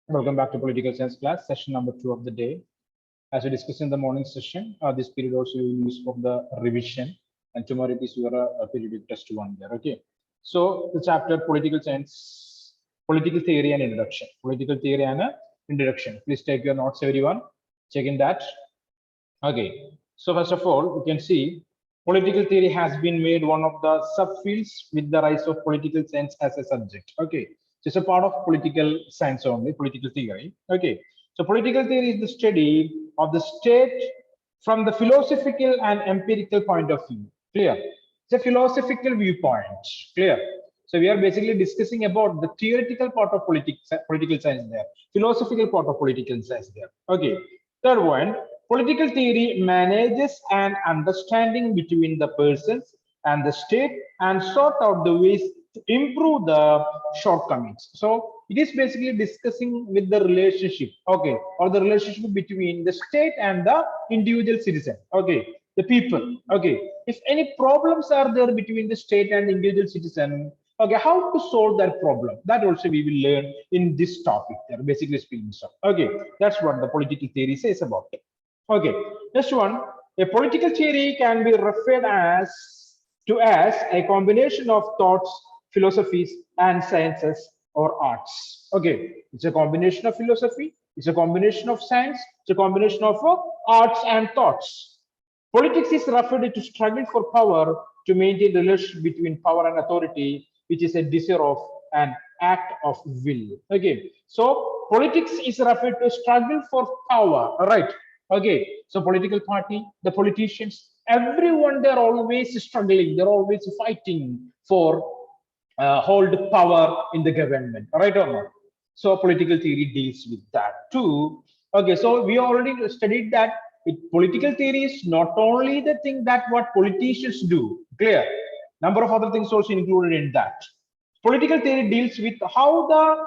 Welcome back to Political Science class, session number 2 of the day. As we discussed in the morning session, this period also you will use for the revision, and tomorrow it is your periodic test one there. Okay. So the chapter political science, political theory and introduction. Political theory and introduction. Please take your notes, everyone. Check in that. Okay. So first of all, you can see political theory has been made one of the subfields with the rise of political science as a subject. Okay. So it's a part of political science only, political theory. Okay. So political theory is the study of the state from the philosophical and empirical point of view. Clear? It's a philosophical viewpoint. Clear? So we are basically discussing about the theoretical part of political science there, philosophical part of political science there. Okay. Third one, political theory manages an understanding between the persons and the state and sort out the ways to improve the shortcomings. So it is basically discussing with the relationship, okay, or the relationship between the state and the individual citizen, okay, the people, okay. If any problems are there between the state and individual citizen, okay, how to solve that problem, that also we will learn in this topic there, basically speaking. So okay, that's what the political theory says about it. Okay, next one, a political theory can be referred as a combination of thoughts, philosophies and sciences or arts. Okay, it's a combination of philosophy, it's a combination of science, it's a combination of arts and thoughts. Politics is referred to struggle for power to maintain the relationship between power and authority, which is a desire of an act of will. Okay, so politics is referred to struggle for power, right? Okay, so political party, the politicians, everyone, they're always struggling, they're always fighting for hold power in the government, right or not? So political theory deals with that too. Okay, so we already studied that political theory is not only the thing that what politicians do, clear. Number of other things also included in that. Political theory deals with how the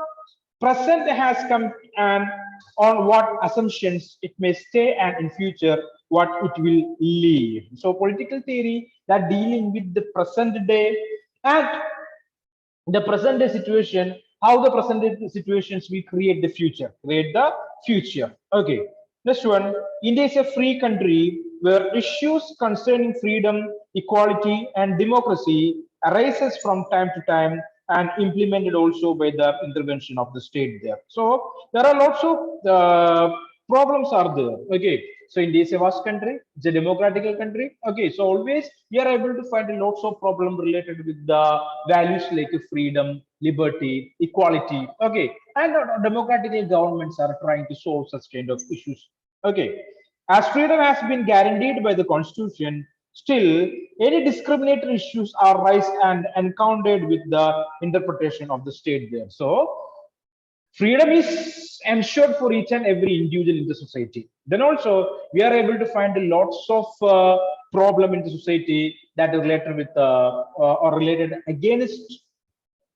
present has come and on what assumptions it may stay and in future what it will leave. So political theory that dealing with the present day and the present day situation, how the present day situations will create the future. Okay, next one, India is a free country where issues concerning freedom, equality and democracy arises from time to time and implemented also by the intervention of the state there. So there are lots of problems are there. Okay, so India is a vast country, it's a democratic country. Okay, so always we are able to find lots of problem related with the values like freedom, liberty, equality. Okay, and democratic governments are trying to solve such kind of issues. Okay, as freedom has been guaranteed by the constitution, still any discriminatory issues are raised and encountered with the interpretation of the state there. So freedom is ensured for each and every individual in the society. Then also we are able to find lots of problem in the society that are related with or related against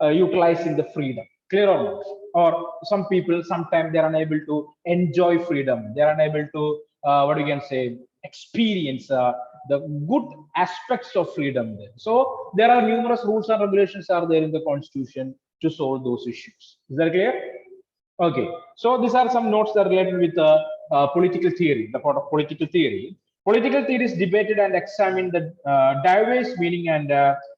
utilizing the freedom, clear or not? Or some people sometimes they are unable to enjoy freedom, they are unable to what you can say, experience the good aspects of freedom there. So there are numerous rules and regulations are there in the constitution to solve those issues. Is that clear? Okay, so these are some notes that are related with political theory, the part of political theory. Political theory is debated and examined the diverse meaning and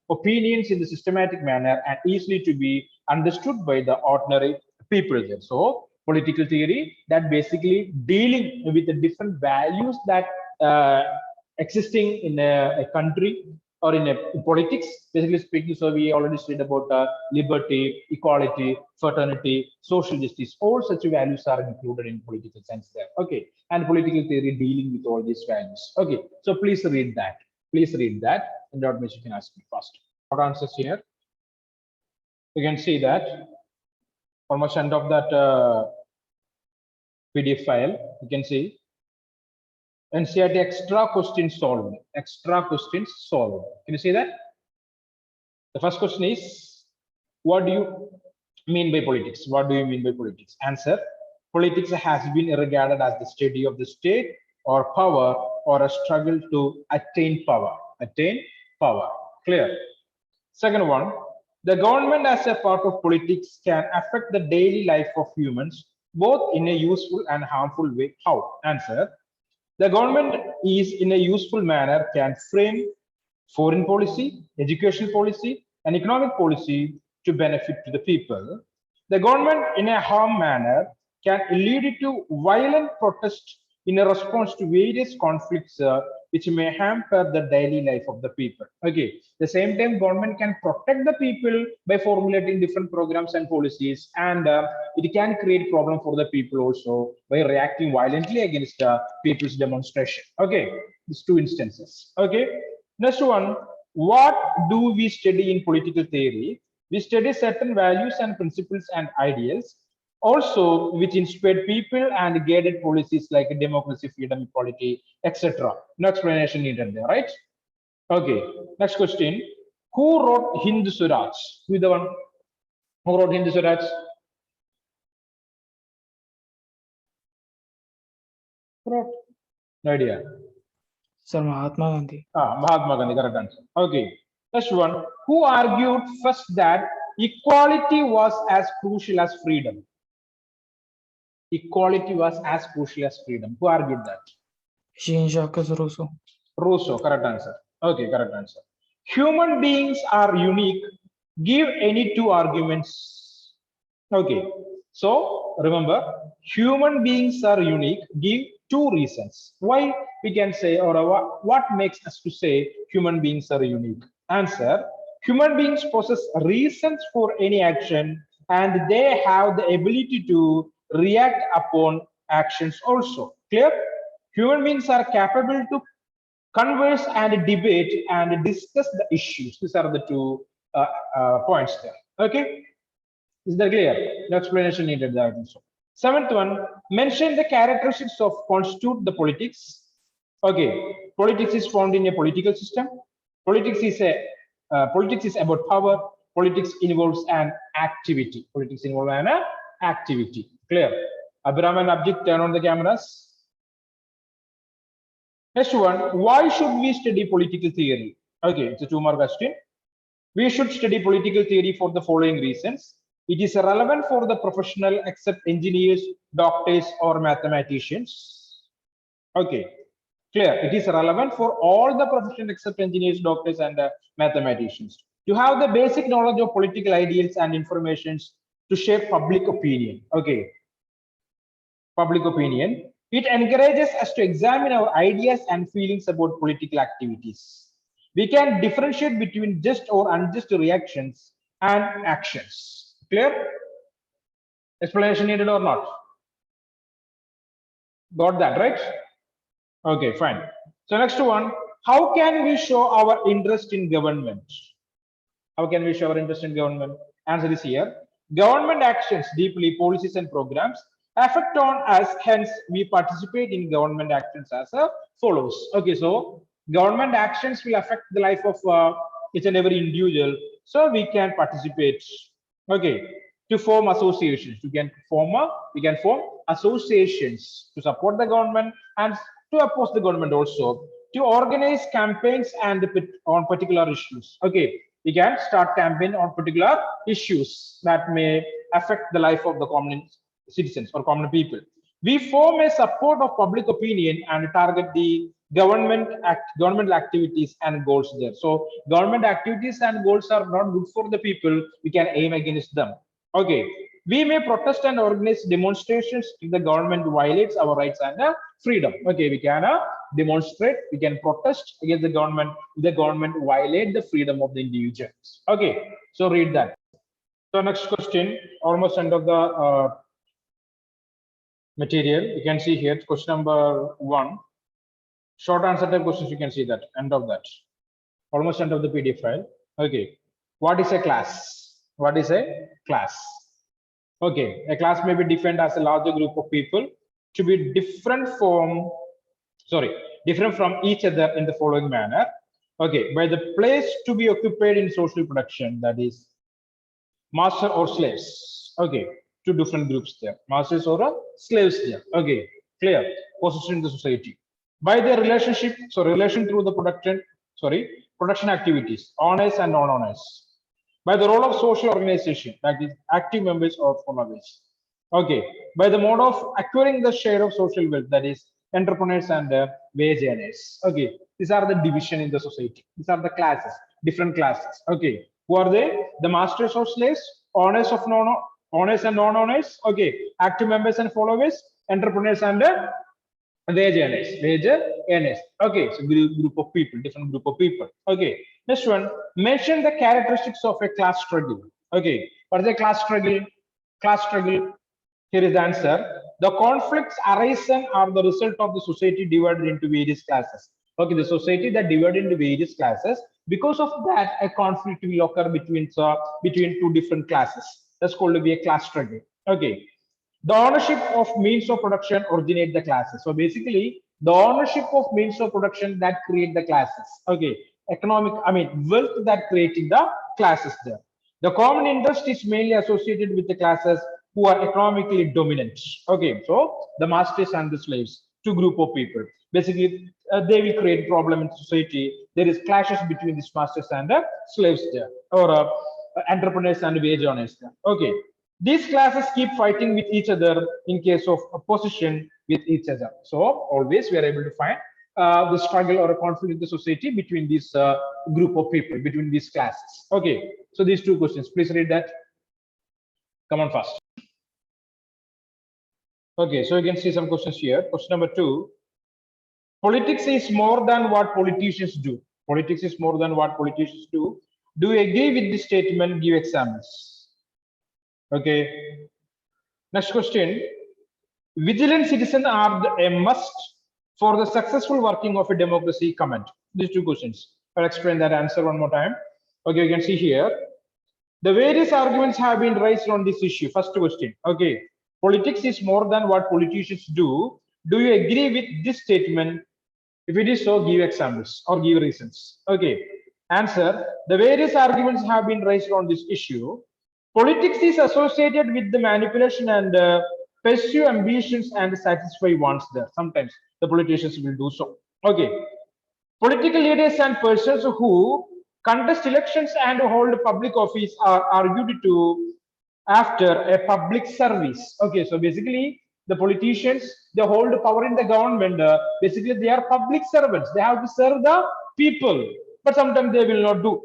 opinions in the systematic manner and easily to be understood by the ordinary people there. So political theory that basically dealing with the different values that existing in a country or in politics, basically speaking. So we already studied about liberty, equality, fraternity, social justice. All such values are included in political science there. Okay, and political theory dealing with all these values. Okay, so please read that. Please read that, and doubt means you can ask me first. What answers here? You can see that almost end of that PDF file. You can see NCERT extra questions solved. Extra questions solved. Can you see that? The first question is, what do you mean by politics? What do you mean by politics? Answer, politics has been regarded as the study of the state or power or a struggle to attain power. Attain power. Clear? Second one, the government as a part of politics can affect the daily life of humans both in a useful and harmful way. How? Answer. The government is in a useful manner can frame foreign policy, education policy, and economic policy to benefit to the people. The government in a harm manner can lead to violent protest in a response to various conflicts which may hamper the daily life of the people. Okay, the same time government can protect the people by formulating different programs and policies, and it can create problem for the people also by reacting violently against people's demonstration. Okay, these two instances. Okay, next one, what do we study in political theory? We study certain values and principles and ideals, also which inspired people and guided policies like democracy, freedom, equality, etc. No explanation needed there, right? Okay, next question. Who wrote Hindu Swaraj? Who is the one who wrote Hindu Swaraj? Who wrote? No idea. Sir, Mahatma Gandhi. Mahatma Gandhi, correct answer. Okay, next one. Who argued first that equality was as crucial as freedom? Equality was as crucial as freedom. Who argued that? Jean-Jacques Rousseau. Rousseau, correct answer. Okay, correct answer. Human beings are unique. Give any two arguments. Okay, so remember, human beings are unique. Give two reasons. Why we can say, or what makes us to say human beings are unique? Answer, human beings possess reasons for any action and they have the ability to react upon actions also. Clear? Human beings are capable to converse and debate and discuss the issues. These are the two points there. Okay, is that clear? No explanation needed there also. Seventh one, mention the characteristics of constitute the politics. Okay, politics is formed in a political system. Politics is about power. Politics involves an activity. Politics involves an activity. Clear? Abhiram and Abjit, turn on the cameras. Next one, why should we study political theory? Okay, it's a two-mark question. We should study political theory for the following reasons. It is relevant for the professional except engineers, doctors, or mathematicians. Okay, clear. It is relevant for all the professional except engineers, doctors, and mathematicians. To have the basic knowledge of political ideals and informations to shape public opinion. Okay, public opinion. It encourages us to examine our ideas and feelings about political activities. We can differentiate between just or unjust reactions and actions. Clear? Explanation needed or not? Got that, right? Okay, fine. So next one, how can we show our interest in government? How can we show our interest in government? Answer is here. Government actions deeply policies and programs affect on us, hence we participate in government actions as follows. Okay, so government actions will affect the life of each and every individual, so we can participate. Okay, to form associations, we can form associations to support the government and to oppose the government also, to organize campaigns and on particular issues. Okay, we can start campaign on particular issues that may affect the life of the common citizens or common people. We form a support of public opinion and target the governmental activities and goals there. So government activities and goals are not good for the people. We can aim against them. Okay, we may protest and organize demonstrations if the government violates our rights and freedom. Okay, we can demonstrate, we can protest against the government if the government violate the freedom of the individuals. Okay, so read that. So next question, almost end of the material. You can see here question number 1. Short answer type questions, you can see that end of that. Almost end of the PDF file. Okay, what is a class? What is a class? Okay, a class may be defined as a larger group of people to be different from each other in the following manner. Okay, by the place to be occupied in social production, that is master or slaves. Okay, two different groups there, masters or slaves there. Okay, clear. Position in the society. By the relationship, so relation through the production activities, owners and non-owners. By the role of social organization, that is active members or followers. Okay, by the mode of acquiring the share of social wealth, that is entrepreneurs and wage earners. Okay, these are the division in the society. These are the classes, different classes. Okay, who are they? The masters of slaves, owners of non owners and non-owners. Okay, active members and followers, entrepreneurs and wage earners, wage earners. Okay, so group of people, different group of people. Okay, next one, mention the characteristics of a class struggle. Okay, what is a class struggle? Class struggle, here is the answer. The conflicts arisen are the result of the society divided into various classes. Okay, the society that divided into various classes. Because of that, a conflict will occur between two different classes. That's called to be a class struggle. Okay, the ownership of means of production originate the classes. So basically, the ownership of means of production that create the classes. Okay, economic, I mean, wealth that creating the classes there. The common interest is mainly associated with the classes who are economically dominant. Okay, so the masters and the slaves, two group of people. Basically, they will create problem in society. There is clashes between these masters and the slaves there, or entrepreneurs and wage owners there. Okay, these classes keep fighting with each other in case of opposition with each other. So always we are able to find the struggle or a conflict in the society between this group of people, between these classes. Okay, so these two questions, please read that. Come on fast. Okay, so you can see some questions here. Question number 2. Politics is more than what politicians do. Politics is more than what politicians do. Do you agree with this statement? Give examples. Okay. Next question. Vigilant citizens are a must for the successful working of a democracy. Comment. These two questions. I'll explain that answer one more time. Okay, you can see here. The various arguments have been raised on this issue. First question. Okay. Politics is more than what politicians do. Do you agree with this statement? If it is so, give examples or give reasons. Okay. Answer. The various arguments have been raised on this issue. Politics is associated with the manipulation and pursue ambitions and satisfy wants there. Sometimes the politicians will do so. Okay. Political leaders and persons who contest elections and hold public office are argued to after a public service. Okay, so basically the politicians, they hold power in the government. Basically, they are public servants. They have to serve the people, but sometimes they will not do.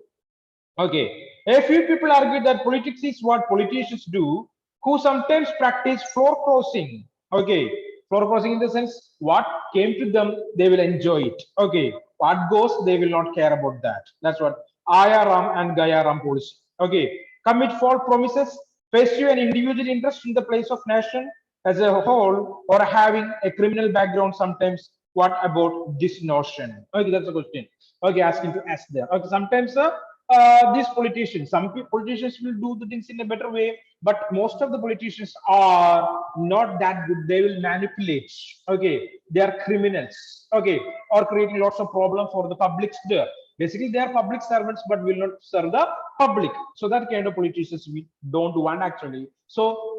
Okay, a few people argue that politics is what politicians do, who sometimes practice floor crossing. Okay, floor crossing in the sense what came to them, they will enjoy it. Okay, what goes, they will not care about that. That's what Ayaram and Gayaram policy. Okay, commit false promises, pursue an individual interest in the place of nation as a whole, or having a criminal background sometimes. What about this notion? Okay, that's a question. Okay, asking to ask there. Okay, sometimes these politicians, politicians will do the things in a better way, but most of the politicians are not that good. They will manipulate. Okay, they are criminals. Okay, or creating lots of problem for the public there. Basically, they are public servants, but will not serve the public. So that kind of politicians we don't want actually. So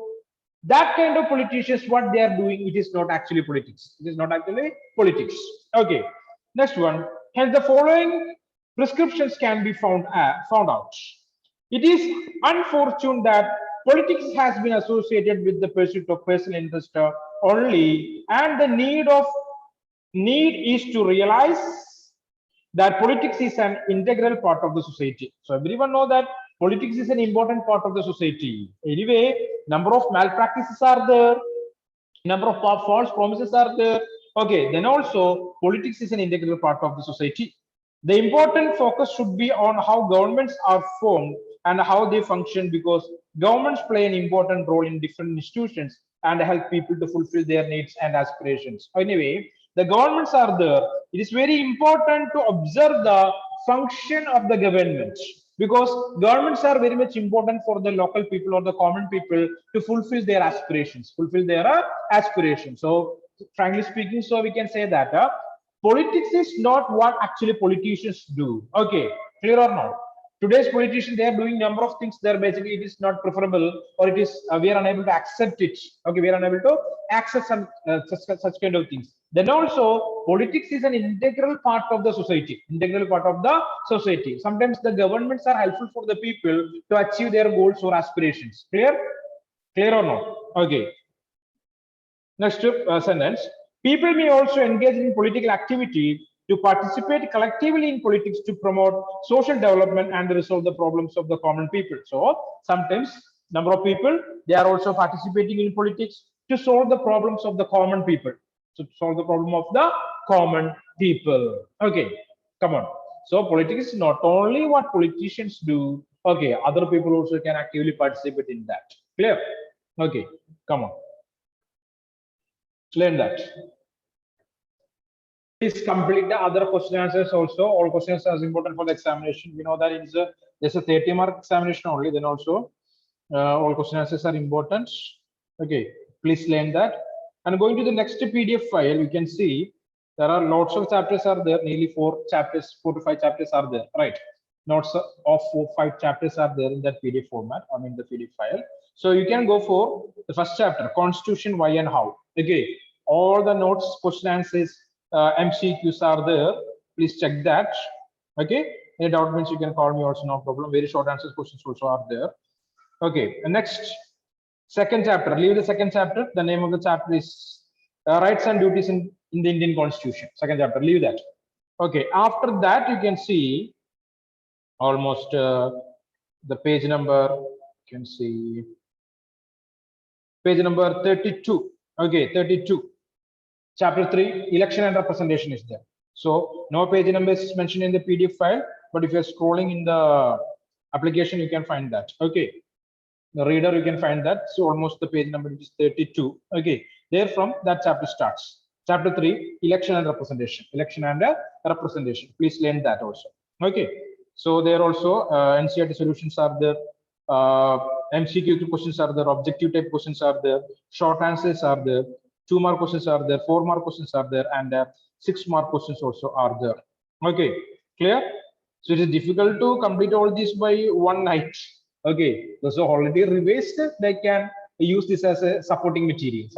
that kind of politicians, what they are doing, it is not actually politics. It is not actually politics. Okay, next one. Hence, the following prescriptions can be found out. It is unfortunate that politics has been associated with the pursuit of personal interest only, and the need is to realize that politics is an integral part of the society. So everyone know that politics is an important part of the society. Anyway, number of malpractices are there, number of false promises are there. Okay, then also politics is an integral part of the society. The important focus should be on how governments are formed and how they function, because governments play an important role in different institutions and help people to fulfill their needs and aspirations. Anyway, the governments are there. It is very important to observe the function of the government, because governments are very much important for the local people or the common people to fulfill their aspirations, So frankly speaking, so we can say that politics is not what actually politicians do. Okay, clear or not? Today's politicians, they are doing number of things there. Basically, it is not preferable, or it is we are unable to accept it. Okay, we are unable to accept some such kind of things. Then also, politics is an integral part of the society. Integral part of the society. Sometimes the governments are helpful for the people to achieve their goals or aspirations. Clear? Clear or not? Okay. Next sentence. People may also engage in political activity to participate collectively in politics to promote social development and resolve the problems of the common people. So sometimes number of people, they are also participating in politics to solve the problems of the common people. To solve the problem of the common people. Okay, come on. So politics is not only what politicians do. Okay, other people also can actively participate in that. Clear? Okay, come on. Learn that. Please complete the other question answers also. All questions are important for the examination. We know that it's there's a 30-mark examination only. Then also all question answers are important. Okay, please learn that. And going to the next PDF file, you can see there are lots of chapters are there. Nearly 4 to 5 chapters are there. Right. Notes of 4-5 chapters are there in that PDF format. I mean the PDF file. So you can go for the first chapter, Constitution, why and how. Okay, all the notes, question answers, MCQs are there. Please check that. Okay, any doubt means you can call me also, no problem. Very short answers questions also are there. Okay, and next, second chapter. Leave the second chapter. The name of the chapter is Rights and Duties in the Indian Constitution. Second chapter. Leave that. Okay, after that you can see almost the page number. You can see page number 32. Okay, 32. Chapter 3, election and representation is there. So no page number is mentioned in the PDF file, but if you're scrolling in the application, you can find that. Okay, the reader, you can find that. So almost the page number is 32. Okay, there from that chapter starts. Chapter 3, election and representation. Election and representation. Please learn that also. Okay, so there also NCERT solutions are there. MCQ questions are there. Objective type questions are there. Short answers are there. 2-mark questions are there, 4-mark questions are there, and 6-mark questions also are there. Okay, clear? So it is difficult to complete all this by one night. Okay, those are already revised, they can use this as a supporting material,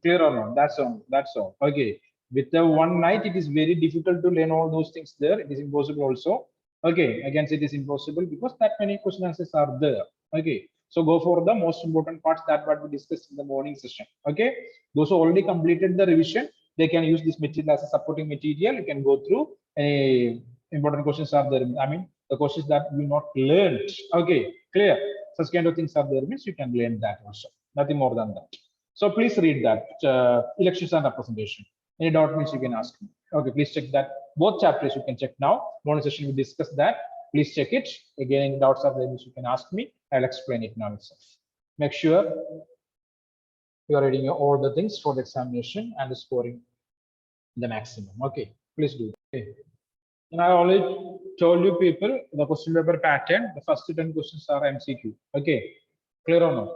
Clear or not? That's all. That's all. Okay, with the one night, it is very difficult to learn all those things there. It is impossible also. Okay, again, it is impossible because that many question answers are there. Okay, so go for the most important parts that what we discussed in the morning session. Okay, those who already completed the revision, they can use this material as a supporting material. You can go through any important questions are there. I mean, the questions that you not learned. Okay, clear. Such kind of things are there means you can learn that also. Nothing more than that. So please read that elections and representation. Any doubt means you can ask me. Okay, please check that. Both chapters you can check now. Morning session we discuss that. Please check it. Again, any doubts are there, you can ask me. I'll explain it now itself. Make sure you are reading all the things for the examination and scoring the maximum. Okay, please do. Okay. And I already told you people the question paper pattern. The first 10 questions are MCQ. Okay, clear or not?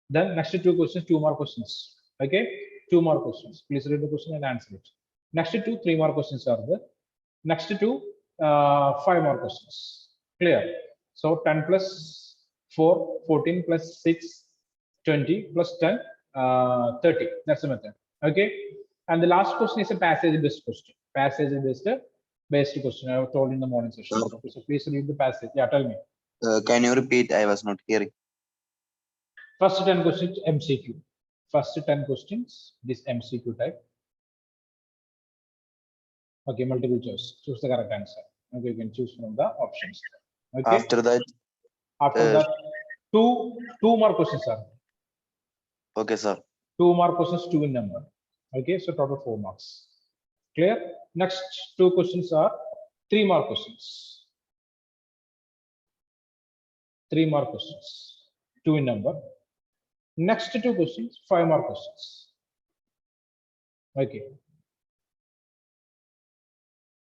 Then next 2 questions, 2 more questions. Okay, 2 more questions. Please read the question and answer it. Next 2, 3 more questions are there. Next 2, 5 more questions. Clear? So 10 plus 4, 14 plus 6, 20 plus 10, 30. That's the method. Okay. And the last question is a passage-based question. Passage-based question. I was told in the morning session. Okay, so please read the passage. Yeah, tell me. Can you repeat? I was not hearing. First 10 questions MCQ. First 10 questions this MCQ type. Okay, multiple choice. Choose the correct answer. Okay, you can choose from the options. Okay. After that, two more questions are. okay, sir. 2 more questions, 2 in number. Okay, so total 4 marks. Clear? Next 2 questions are 3 more questions. 3 more questions, 2 in number. Next 2 questions, 5 more questions. Okay.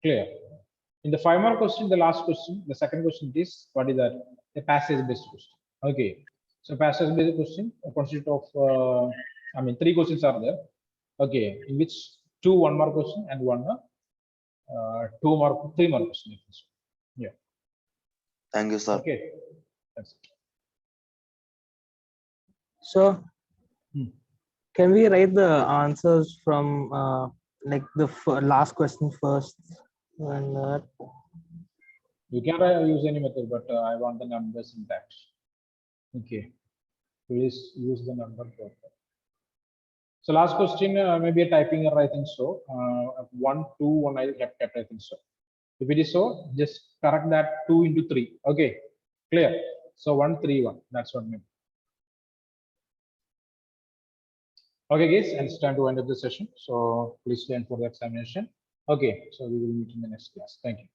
Clear? In the 5 more question, the last question, the second question is what is that? A passage-based question. Okay. So passage-based question consists of 3 questions are there. Okay, in which 2 1-mark question and 1 3-mark question. Yeah. Thank you, sir. Okay. That's it. So, Hmm. can we write the answers from like the last question first? And You can use any method, but I want the numbers intact. Okay. Please use the number proper. So last question, maybe a typing error, I think so. 1, 2, 1, I have kept, I think so. If it is so, just correct that 2 into 3. Okay, clear. So 1, 3, 1. That's what I mean. Okay, guys, and it's time to end up the session. So please stand for the examination. Okay, so we will meet in the next class. Thank you.